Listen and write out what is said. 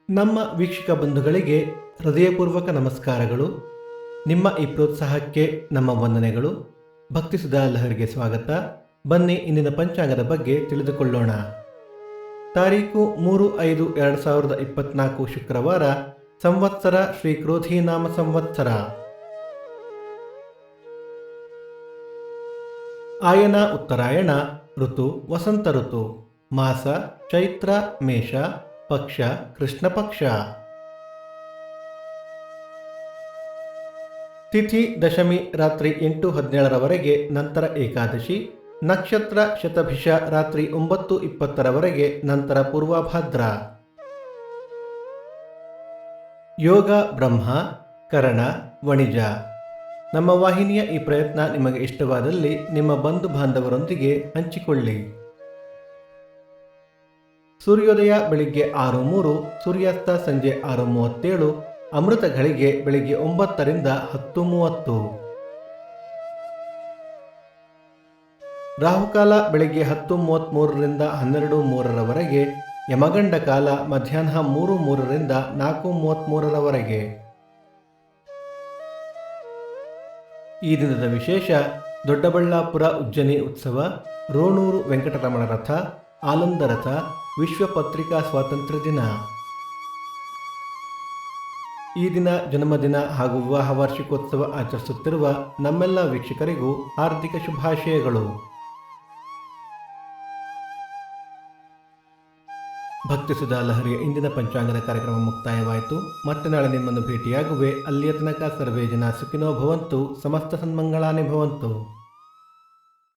ನಮ್ಮ ವೀಕ್ಷಕ ಬಂಧುಗಳಿಗೆ ಹೃದಯಪೂರ್ವಕ ನಮಸ್ಕಾರಗಳು. ನಿಮ್ಮ ಈ ಪ್ರೋತ್ಸಾಹಕ್ಕೆ ನಮ್ಮ ವಂದನೆಗಳು. ಭಕ್ತಿ ಸುಧಾ ಲಹರಿಗೆ ಸ್ವಾಗತ. ಬನ್ನಿ ಇಂದಿನ ಪಂಚಾಂಗದ ಬಗ್ಗೆ ತಿಳಿದುಕೊಳ್ಳೋಣ. ತಾರೀಕು 3/5/2024 ಶುಕ್ರವಾರ, ಸಂವತ್ಸರ ಶ್ರೀ ಕ್ರೋಧೀನಾಮ ಸಂವತ್ಸರ. ಆಯನ ಉತ್ತರಾಯಣ, ಋತು ವಸಂತ ಋತು, ಮಾಸ ಚೈತ್ರ ಮೇಷ, ಪಕ್ಷ ಕೃಷ್ಣ ಪಕ್ಷ. ತಿಥಿ ದಶಮಿ ರಾತ್ರಿ 8:17 ನಂತರ ಏಕಾದಶಿ. ನಕ್ಷತ್ರ ಶತಭಿಷ ರಾತ್ರಿ 9:20 ನಂತರ ಪೂರ್ವಭಾದ್ರ. ಯೋಗ ಬ್ರಹ್ಮ, ಕರಣ, ವಣಿಜ. ನಮ್ಮ ವಾಹಿನಿಯ ಈ ಪ್ರಯತ್ನ ನಿಮಗೆ ಇಷ್ಟವಾದಲ್ಲಿ ನಿಮ್ಮ ಬಂಧು ಬಾಂಧವರೊಂದಿಗೆ ಹಂಚಿಕೊಳ್ಳಿ. ಸೂರ್ಯೋದಯ ಬೆಳಿಗ್ಗೆ 6:03, ಸೂರ್ಯಾಸ್ತ ಸಂಜೆ 6:37, ಅಮೃತ ಘಳಿಗೆ ಬೆಳಿಗ್ಗೆ 9 ರಿಂದ 10:30. ರಾಹುಕಾಲ ಬೆಳಿಗ್ಗೆ 10:33 ರಿಂದ 12:03, ಯಮಗಂಡ ಕಾಲ ಮಧ್ಯಾಹ್ನ 3:03 ರಿಂದ 4:33. ಈ ದಿನದ ವಿಶೇಷ: ದೊಡ್ಡಬಳ್ಳಾಪುರ ಉಜ್ಜನಿ ಉತ್ಸವ, ರೋಣೂರು ವೆಂಕಟರಮಣ ರಥ, ಆಲಂದ ರಥ, ವಿಶ್ವ ಪತ್ರಿಕಾ ಸ್ವಾತಂತ್ರ್ಯ ದಿನ. ಈ ದಿನ ಜನ್ಮದಿನ ಹಾಗೂ ವಿವಾಹ ವಾರ್ಷಿಕೋತ್ಸವ ಆಚರಿಸುತ್ತಿರುವ ನಮ್ಮೆಲ್ಲ ವೀಕ್ಷಕರಿಗೂ ಹಾರ್ದಿಕ ಶುಭಾಶಯಗಳು. ಭಕ್ತಿ ಸುಧಾ ಲಹರಿಯ ಇಂದಿನ ಪಂಚಾಂಗದ ಕಾರ್ಯಕ್ರಮ ಮುಕ್ತಾಯವಾಯಿತು. ಮತ್ತೆ ನಾಳೆ ನಿಮ್ಮನ್ನು ಭೇಟಿಯಾಗುವೆ. ಅಲ್ಲಿಯ ತನಕ ಸರ್ವೇ ಜನ ಸುಖಿನೋ ಭವಂತು, ಸಮಸ್ತ ಸನ್ಮಂಗಳಾನಿ ಭವಂತು.